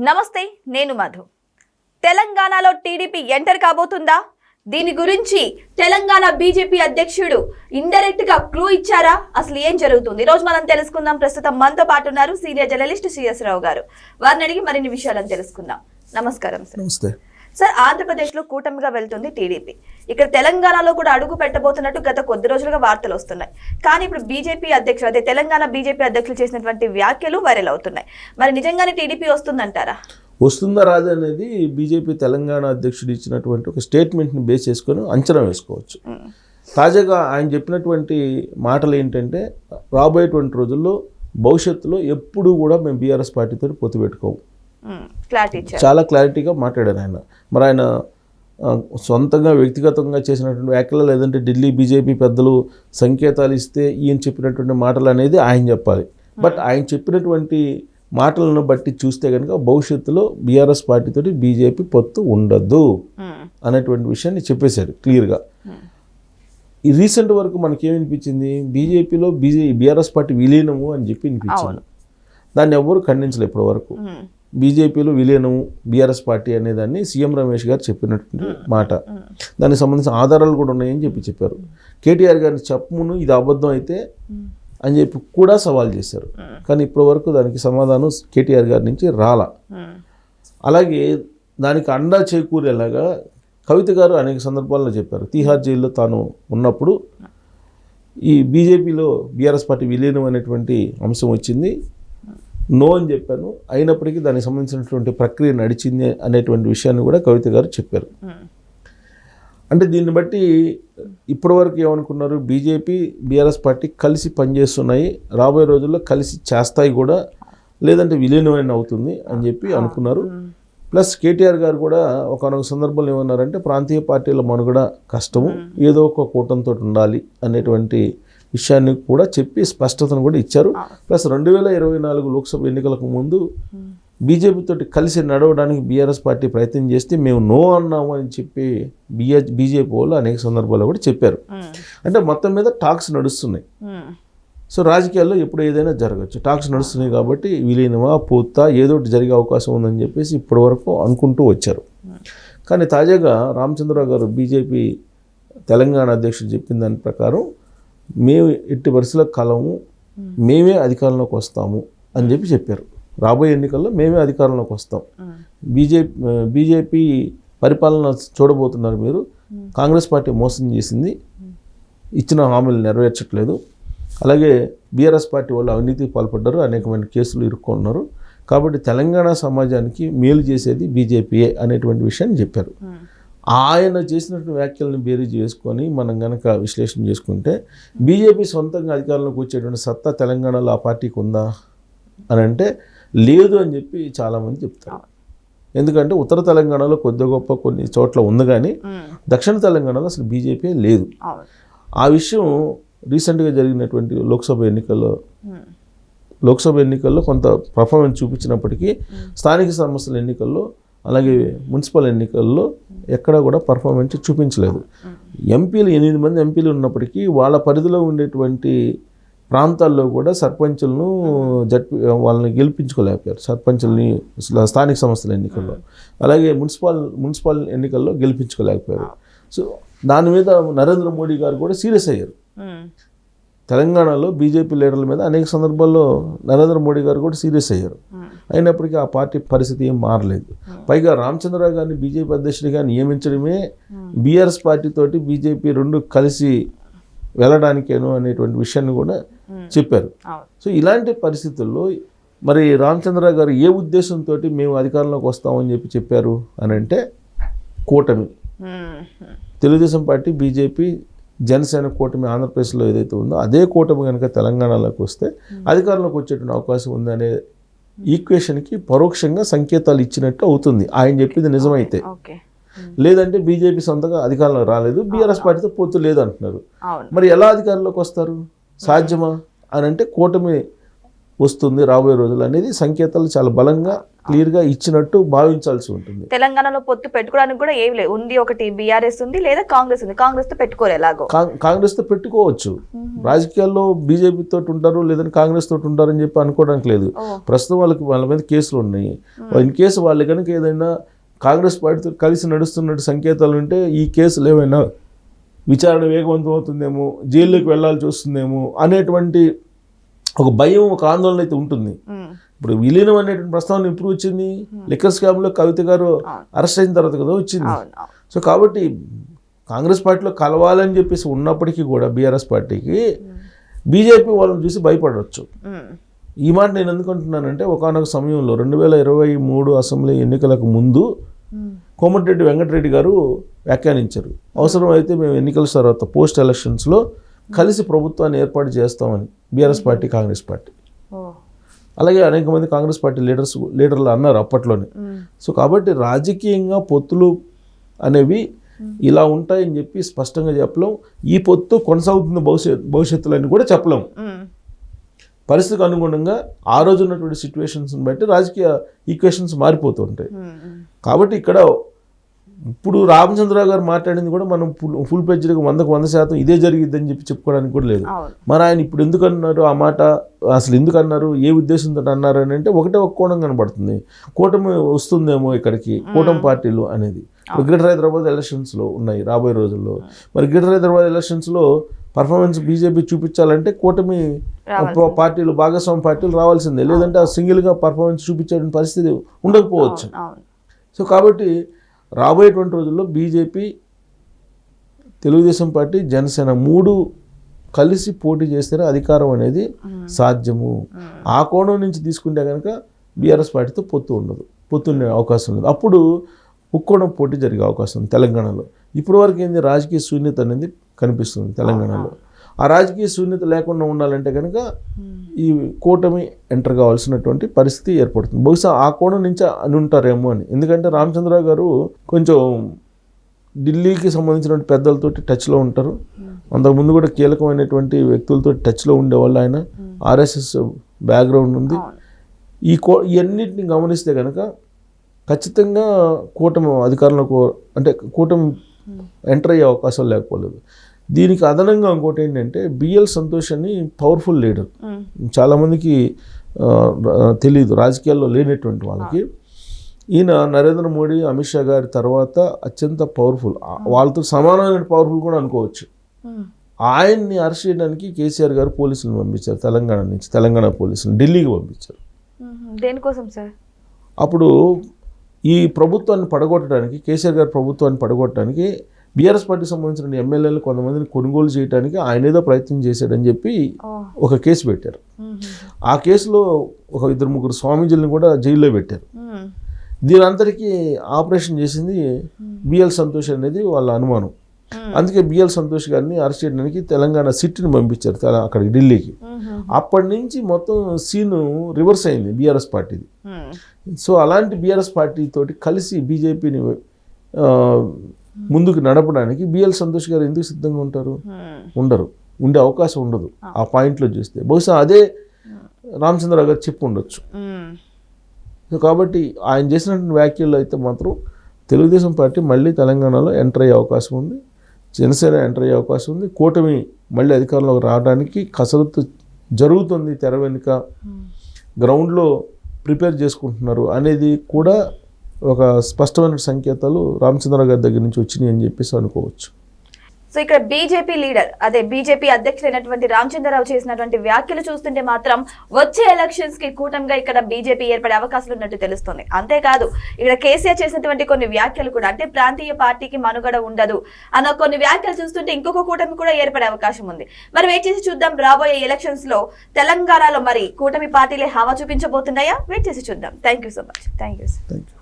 నమస్తే, నేను మధు. తెలంగాణలో టీడీపీ ఎంటర్ కాబోతుందా? దీని గురించి తెలంగాణ బీజేపీ అధ్యక్షుడు ఇండైరెక్ట్ గా క్లూ ఇచ్చారా? అసలు ఏం జరుగుతుంది? ఈ రోజు మనం తెలుసుకుందాం. ప్రస్తుతం మనతో పాటు ఉన్నారు సీనియర్ జర్నలిస్ట్ సిఎస్ రావు గారు. వారిని అడిగి మరిన్ని విషయాలను తెలుసుకుందాం. నమస్కారం సార్. నమస్తే సార్, ఆంధ్రప్రదేశ్ లో కూటమిగా వెళ్తుంది టీడీపీ. ఇక్కడ తెలంగాణలో కూడా అడుగు పెట్టబోతున్నట్టు గత కొద్ది రోజులుగా వార్తలు వస్తున్నాయి. కానీ ఇప్పుడు బీజేపీ అధ్యక్షులు, అదే తెలంగాణ బీజేపీ అధ్యక్షులు చేసినటువంటి వ్యాఖ్యలు వైరల్ అవుతున్నాయి. మరి నిజంగానే టీడీపీ వస్తుందంటారా? వస్తుందా రాదు అనేది బీజేపీ తెలంగాణ అధ్యక్షుడు ఇచ్చినటువంటి ఒక స్టేట్మెంట్ని బేస్ చేసుకొని అంచనా వేసుకోవచ్చు. తాజాగా ఆయన చెప్పినటువంటి మాటలు ఏంటంటే, రాబోయేటువంటి రోజుల్లో భవిష్యత్తులో ఎప్పుడూ కూడా మేము బీఆర్ఎస్ పార్టీతో పొత్తు పెట్టుకోము. చాలా క్లారిటీగా మాట్లాడారు ఆయన. మరి ఆయన సొంతంగా వ్యక్తిగతంగా చేసినటువంటి వ్యాఖ్యలు, లేదంటే ఢిల్లీ బీజేపీ పెద్దలు సంకేతాలు ఇస్తే ఈయన చెప్పినటువంటి మాటలు అనేది ఆయన చెప్పాలి. బట్ ఆయన చెప్పినటువంటి మాటలను బట్టి చూస్తే కనుక భవిష్యత్తులో బీఆర్ఎస్ పార్టీతోటి బీజేపీ పొత్తు ఉండదు అనేటువంటి విషయాన్ని చెప్పేశారు క్లియర్గా. ఈ రీసెంట్ వరకు మనకేమనిపించింది, బీజేపీలో బీఆర్ఎస్ పార్టీ విలీనము అని చెప్పి వినిపించింది. దాన్ని ఎవరు ఖండించలేదు ఇప్పటి వరకు. బీజేపీలో విలీనము బీఆర్ఎస్ పార్టీ అనేదాన్ని సీఎం రమేష్ గారు చెప్పినటువంటి మాట. దానికి సంబంధించిన ఆధారాలు కూడా ఉన్నాయని చెప్పారు. కేటీఆర్ గారిని చెప్పమును ఇది అబద్ధం అయితే అని చెప్పి కూడా సవాల్ చేశారు. కానీ ఇప్పటి వరకు దానికి సమాధానం కేటీఆర్ గారి నుంచి రాలా. అలాగే దానికి అండా చేకూరేలాగా కవిత గారు అనేక సందర్భాల్లో చెప్పారు. తీహార్ జైల్లో తాను ఉన్నప్పుడు ఈ బీజేపీలో బీఆర్ఎస్ పార్టీ విలీనం అనేటువంటి అంశం వచ్చింది, నో అని చెప్పాను, అయినప్పటికీ దానికి సంబంధించినటువంటి ప్రక్రియ నడిచింది అనేటువంటి విషయాన్ని కూడా కవిత గారు చెప్పారు. అంటే దీన్ని బట్టి ఇప్పటివరకు ఏమనుకున్నారు, బీజేపీ బీఆర్ఎస్ పార్టీ కలిసి పనిచేస్తున్నాయి, రాబోయే రోజుల్లో కలిసి చేస్తాయి కూడా, లేదంటే విలీనమైన అవుతుంది అని చెప్పి అనుకున్నారు. ప్లస్ కేటీఆర్ గారు కూడా ఒకనొక సందర్భంలో ఏమన్నారంటే, ప్రాంతీయ పార్టీల మనుగడ కష్టము, ఏదో ఒక కూటమితో ఉండాలి అనేటువంటి విషయాన్ని కూడా చెప్పి స్పష్టతను కూడా ఇచ్చారు. ప్లస్ 2024 లోక్సభ ఎన్నికలకు ముందు బీజేపీతో కలిసి నడవడానికి బీఆర్ఎస్ పార్టీ ప్రయత్నం చేస్తే మేము నో అన్నాము అని చెప్పి బీజేపీ వాళ్ళు అనేక సందర్భాల్లో కూడా చెప్పారు. అంటే మొత్తం మీద టాక్స్ నడుస్తున్నాయి. సో రాజకీయాల్లో ఎప్పుడు ఏదైనా జరగచ్చు, టాక్స్ నడుస్తున్నాయి కాబట్టి విలీనమా పూర్తా ఏదో ఒకటి జరిగే అవకాశం ఉందని చెప్పేసి ఇప్పటి వరకు అనుకుంటూ వచ్చారు. కానీ తాజాగా రామచంద్రరావు గారు బీజేపీ తెలంగాణ అధ్యక్షుడు చెప్పిన దాని ప్రకారం, మేము ఎట్టి పరిస్థితుల కాలము మేమే అధికారంలోకి వస్తాము అని చెప్పి చెప్పారు. రాబోయే ఎన్నికల్లో మేమే అధికారంలోకి వస్తాం, బీజేపీ పరిపాలన చూడబోతున్నారు మీరు, కాంగ్రెస్ పార్టీ మోసం చేసింది, ఇచ్చిన హామీలు నెరవేర్చట్లేదు, అలాగే బీఆర్ఎస్ పార్టీ వాళ్ళు అవినీతికి పాల్పడ్డారు, అనేకమైన కేసులు ఇరుక్కున్నారు, కాబట్టి తెలంగాణ సమాజానికి మేలు చేసేది బీజేపీయే అనేటువంటి విషయాన్ని చెప్పారు. ఆయన చేసినటువంటి వ్యాఖ్యలను బేరీజ్ చేసుకొని మనం కనుక విశ్లేషణ చేసుకుంటే, బీజేపీ సొంతంగా అధికారంలోకి వచ్చేటువంటి సత్తా తెలంగాణలో ఆ పార్టీకి ఉందా అని అంటే లేదు అని చెప్పి చాలామంది చెప్తారు. ఎందుకంటే ఉత్తర తెలంగాణలో కొద్ది గొప్ప కొన్ని చోట్ల ఉంది, కానీ దక్షిణ తెలంగాణలో అసలు బీజేపీ లేదు. ఆ విషయం రీసెంట్గా జరిగినటువంటి లోక్సభ ఎన్నికల్లో కొంత పర్ఫార్మెన్స్ చూపించినప్పటికీ స్థానిక సంస్థల ఎన్నికల్లో, అలాగే మున్సిపల్ ఎన్నికల్లో ఎక్కడా కూడా పర్ఫార్మెన్స్ చూపించలేదు. ఎంపీలు 8 మంది ఎంపీలు ఉన్నప్పటికీ వాళ్ళ పరిధిలో ఉండేటువంటి ప్రాంతాల్లో కూడా సర్పంచులను వాళ్ళని గెలిపించుకోలేకపోయారు. సర్పంచుల్ని స్థానిక సంస్థల ఎన్నికల్లో, అలాగే మున్సిపల్ ఎన్నికల్లో గెలిపించుకోలేకపోయారు. సో దాని మీద నరేంద్ర మోడీ గారు కూడా సీరియస్ అయ్యారు. తెలంగాణలో బీజేపీ లీడర్ల మీద అనేక సందర్భాల్లో నరేంద్ర మోడీ గారు కూడా సీరియస్ అయ్యారు. అయినప్పటికీ ఆ పార్టీ పరిస్థితి ఏం మారలేదు. పైగా రామచంద్రరావు గారిని బీజేపీ అధ్యక్షుడిగా నియమించడమే బీఆర్ఎస్ పార్టీతోటి బీజేపీ రెండు కలిసి వెళ్ళడానికేను అనేటువంటి విషయాన్ని కూడా చెప్పారు. సో ఇలాంటి పరిస్థితుల్లో మరి రామచంద్రరావు గారు ఏ ఉద్దేశంతో మేము అధికారంలోకి వస్తామని చెప్పారు అని అంటే, కూటమి, తెలుగుదేశం పార్టీ, బీజేపీ, జనసేన కూటమి ఆంధ్రప్రదేశ్లో ఏదైతే ఉందో అదే కూటమి కనుక తెలంగాణలోకి వస్తే అధికారంలోకి వచ్చేటువంటి అవకాశం ఉందనే ఈక్వేషన్కి పరోక్షంగా సంకేతాలు ఇచ్చినట్టు అవుతుంది ఆయన చెప్పింది నిజమైతే. లేదంటే బీజేపీ సొంతంగా అధికారంలో రాలేదు, బీఆర్ఎస్ పార్టీతో పొత్తు లేదు అంటున్నారు. మరి ఎలా అధికారంలోకి వస్తారు, సాధ్యమా అని అంటే కూటమి వస్తుంది రాబోయే రోజులు అనేది సంకేతాలు చాలా బలంగా క్లియర్గా ఇచ్చినట్టు భావించాల్సి ఉంటుంది. తెలంగాణలో పొత్తు పెట్టుకోవడానికి కూడా ఏం లేదు, ఉంది ఒకటి బీఆర్ఎస్ ఉంది లేదా కాంగ్రెస్ ఉంది, కాంగ్రెస్ తో పెట్టుకోరు ఎలాగో. కాంగ్రెస్ తో పెట్టుకోవచ్చు, రాజకీయాల్లో బీజేపీ తోటి ఉంటారు లేదంటే కాంగ్రెస్ తోటి ఉంటారు అని చెప్పి అనుకోవడానికి లేదు. ప్రస్తుతం వాళ్ళ మీద కేసులు ఉన్నాయి. ఇన్ కేసు వాళ్ళు కనుక ఏదైనా కాంగ్రెస్ పార్టీతో కలిసి నడుస్తున్నట్టు సంకేతాలు ఉంటే ఈ కేసులు ఏమైనా విచారణ వేగవంతం అవుతుందేమో, జైల్లోకి వెళ్లాల్సి వస్తుందేమో అనేటువంటి ఒక భయం, ఒక ఆందోళన అయితే ఉంటుంది. ఇప్పుడు విలీనం అనేటువంటి ప్రస్తావన ఎప్పుడు వచ్చింది? లిక్కర్ స్కామ్లో కవిత గారు అరెస్ట్ అయిన తర్వాత కదా వచ్చింది. సో కాబట్టి కాంగ్రెస్ పార్టీలో కలవాలని చెప్పేసి ఉన్నప్పటికీ కూడా బీఆర్ఎస్ పార్టీకి బీజేపీ వాళ్ళని చూసి భయపడవచ్చు. ఈ మాట నేను ఎందుకు అంటున్నానంటే ఒకానొక సమయంలో 2023 అసెంబ్లీ ఎన్నికలకు ముందు కోమటిరెడ్డి వెంకటరెడ్డి గారు వ్యాఖ్యానించారు, అవసరమైతే మేము ఎన్నికల తర్వాత పోస్ట్ ఎలక్షన్స్లో కలిసి ప్రభుత్వాన్ని ఏర్పాటు చేస్తామని బీఆర్ఎస్ పార్టీ కాంగ్రెస్ పార్టీ. అలాగే అనేక మంది కాంగ్రెస్ పార్టీ లీడర్లు అన్నారు అప్పట్లోనే. సో కాబట్టి రాజకీయంగా పొత్తులు అనేవి ఇలా ఉంటాయని చెప్పి స్పష్టంగా చెప్పలేం. ఈ పొత్తు కొనసాగుతున్న భవిష్యత్తులో అని కూడా చెప్పలేం. పరిస్థితికి అనుగుణంగా ఆ రోజు ఉన్నటువంటి సిచ్యువేషన్స్ని బట్టి రాజకీయ ఈక్వేషన్స్ మారిపోతూ ఉంటాయి. కాబట్టి ఇక్కడ ఇప్పుడు రామచంద్రరావు గారు మాట్లాడింది కూడా మనం ఫుల్ పేజ్గా 100% ఇదే జరిగిద్దని చెప్పి చెప్పుకోవడానికి కూడా లేదు. మరి ఆయన ఇప్పుడు ఎందుకు అన్నారు ఆ మాట, అసలు ఎందుకు అన్నారు, ఏ ఉద్దేశంతో అన్నారు అని అంటే ఒకటే ఒక కోణం కనబడుతుంది. కూటమి వస్తుందేమో ఇక్కడికి, కూటమి పార్టీలు అనేది. ఇప్పుడు గ్రేటర్ హైదరాబాద్ ఎలక్షన్స్లో ఉన్నాయి రాబోయే రోజుల్లో. మరి గ్రేటర్ హైదరాబాద్ ఎలక్షన్స్లో పర్ఫార్మెన్స్ బీజేపీ చూపించాలంటే కూటమి పార్టీలు, భాగస్వామి పార్టీలు రావాల్సిందే, లేదంటే ఆ సింగిల్గా పర్ఫార్మెన్స్ చూపించే పరిస్థితి ఉండకపోవచ్చు. సో కాబట్టి రాబోయేటువంటి రోజుల్లో బీజేపీ, తెలుగుదేశం పార్టీ, జనసేన 3 కలిసి పోటీ చేస్తేనే అధికారం అనేది సాధ్యము. ఆ కోణం నుంచి తీసుకుంటే కనుక బీఆర్ఎస్ పార్టీతో పొత్తు ఉండే అవకాశం ఉండదు. అప్పుడు ముక్కోణం పోటీ జరిగే అవకాశం ఉంది తెలంగాణలో. ఇప్పటి వరకు ఏంది, రాజకీయ శూన్యత అనేది కనిపిస్తుంది తెలంగాణలో. ఆ రాజకీయ శూన్యత లేకుండా ఉండాలంటే కనుక ఈ కూటమి ఎంటర్ కావాల్సినటువంటి పరిస్థితి ఏర్పడుతుంది. బహుశా ఆ కోణం నుంచి అని ఉంటారేమో అని. ఎందుకంటే రామచంద్రరావు గారు కొంచెం ఢిల్లీకి సంబంధించినటువంటి పెద్దలతోటి టచ్లో ఉంటారు. అంతకుముందు కూడా కీలకమైనటువంటి వ్యక్తులతో టచ్లో ఉండేవాళ్ళు. ఆయన ఆర్ఎస్ఎస్ బ్యాక్గ్రౌండ్ ఉంది. ఇవన్నిటిని గమనిస్తే కనుక ఖచ్చితంగా కూటమి అధికారంలోకి, అంటే కూటమి ఎంటర్ అయ్యే అవకాశాలు లేకపోలేదు. దీనికి అదనంగా ఇంకోటి ఏంటంటే బిఎల్ సంతోష్ అని పవర్ఫుల్ లీడర్, చాలామందికి తెలియదు, రాజకీయాల్లో లేనటువంటి వాళ్ళకి. ఈయన నరేంద్ర మోడీ, అమిత్ షా గారి తర్వాత అత్యంత పవర్ఫుల్, వాళ్ళతో సమానమైన పవర్ఫుల్ కూడా అనుకోవచ్చు. ఆయన్ని అరెస్ట్ చేయడానికి కేసీఆర్ గారు పోలీసులను పంపించారు తెలంగాణ నుంచి, తెలంగాణ పోలీసులు ఢిల్లీకి పంపించారు. దేనికోసం సార్? అప్పుడు ఈ ప్రభుత్వాన్ని పడగొట్టడానికి, కేసీఆర్ గారి ప్రభుత్వాన్ని పడగొట్టడానికి బీఆర్ఎస్ పార్టీకి సంబంధించిన ఎమ్మెల్యేలు కొంతమందిని కొనుగోలు చేయడానికి ఆయన ఏదో ప్రయత్నం చేశాడని చెప్పి ఒక కేసు పెట్టారు. ఆ కేసులో ఒక 2-3 స్వామీజీలను కూడా జైల్లో పెట్టారు. దీని అంతటికీ ఆపరేషన్ చేసింది బిఎల్ సంతోష్ అనేది వాళ్ళ అనుమానం. అందుకే బిఎల్ సంతోష్ గారిని అరెస్ట్ చేయడానికి తెలంగాణ సిట్ని పంపించారు అక్కడికి, ఢిల్లీకి. అప్పటి నుంచి మొత్తం సీను రివర్స్ అయింది బీఆర్ఎస్ పార్టీది. సో అలాంటి బీఆర్ఎస్ పార్టీ తోటి కలిసి బీజేపీని ముందుకు నడపడానికి బిఎల్ సంతోష్ గారు ఎందుకు సిద్ధంగా ఉంటారు? ఉండరు, ఉండే అవకాశం ఉండదు. ఆ పాయింట్లో చూస్తే బహుశా అదే రామచంద్రరావు గారు చెప్పు ఉండొచ్చు. సో కాబట్టి ఆయన చేసినటువంటి వ్యాఖ్యల్లో అయితే మాత్రం తెలుగుదేశం పార్టీ మళ్ళీ తెలంగాణలో ఎంటర్ అయ్యే అవకాశం ఉంది, జనసేన ఎంటర్ అయ్యే అవకాశం ఉంది, కూటమి మళ్ళీ అధికారంలోకి రావడానికి కసరత్తు జరుగుతుంది, తెర వెనుక గ్రౌండ్లో ప్రిపేర్ చేసుకుంటున్నారు అనేది కూడా ఒక స్పష్టమైన సంకేతాలు రామచంద్రరావు గారి దగ్గర నుంచి వచ్చినాయి అని చెప్పేసి అనుకోవచ్చు. సో ఇక్కడ బీజేపీ లీడర్, అదే బీజేపీ అధ్యక్షులైనటువంటి రామచంద్రరావు చేసినటువంటి వ్యాఖ్యలు చూస్తుంటే మాత్రం వచ్చే ఎలక్షన్స్ కి కూటమిగా ఇక్కడ బీజేపీ ఏర్పడే అవకాశాలు ఉన్నట్టు తెలుస్తుంది. అంతేకాదు ఇక్కడ కేసీఆర్ చేసినటువంటి కొన్ని వ్యాఖ్యలు కూడా, అంటే ప్రాంతీయ పార్టీకి మనుగడ ఉండదు అన్న కొన్ని వ్యాఖ్యలు చూస్తుంటే ఇంకొక కూటమి కూడా ఏర్పడే అవకాశం ఉంది. మరి వెయిట్ చేసి చూద్దాం, రాబోయే ఎలక్షన్స్ లో తెలంగాణలో మరి కూటమి పార్టీలే హవా చూపించబోతున్నాయా? వెయిట్ చేసి చూద్దాం. Thank you so much. Thank you.